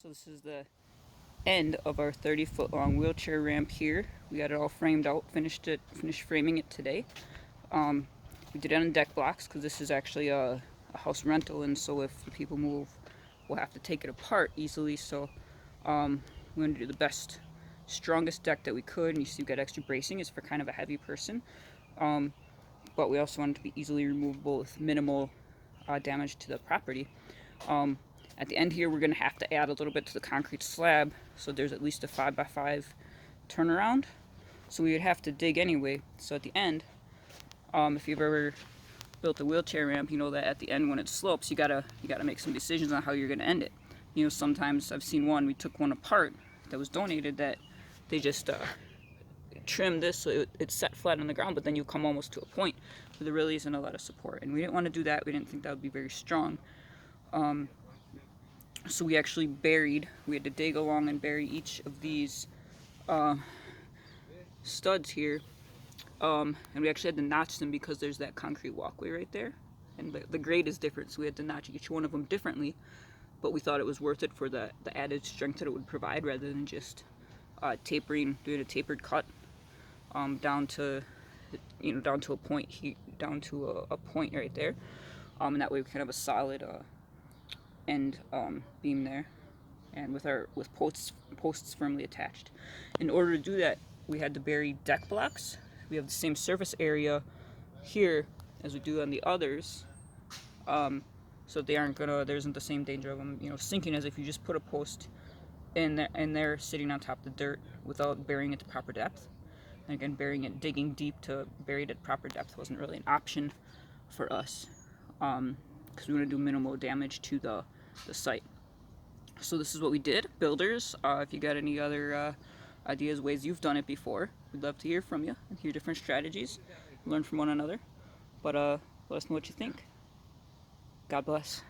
So this is the end of our 30-foot long wheelchair ramp here. We got it all framed out, finished framing it today. We did it on deck blocks because this is actually a house rental, and so if the people move, we'll have to take it apart easily. So we're going to do the best, strongest deck that we could. And you see we got extra bracing. It's for kind of a heavy person. But we also want it to be easily removable with minimal damage to the property. At the end here, we're going to have to add a little bit to the concrete slab, so there's at least a 5x5 turnaround. So we would have to dig anyway. So at the end, if you've ever built a wheelchair ramp, you know that at the end when it slopes, you gotta make some decisions on how you're going to end it. You know, sometimes I've seen one, we took one apart that was donated that they just trimmed this so it's set flat on the ground, but then you come almost to a point where there really isn't a lot of support. And we didn't want to do that. We didn't think that would be very strong. So we actually we had to dig along and bury each of these studs here. And we actually had to notch them because there's that concrete walkway right there. And the grade is different, so we had to notch each one of them differently. But we thought it was worth it for the added strength that it would provide rather than just doing a tapered cut down to a point a point right there. And that way we can have a solid end beam there, and with posts firmly attached. In order to do that, we had to bury deck blocks. We have the same surface area here as we do on the others, so there isn't the same danger of them, sinking as if you just put a post in there sitting on top of the dirt without burying it to proper depth. And again, digging deep to bury it at proper depth wasn't really an option for us, because we want to do minimal damage to the site. So this is what we did. Builders, if you got any other ideas, ways you've done it before, we'd love to hear from you and hear different strategies, learn from one another. But let us know what you think. God bless.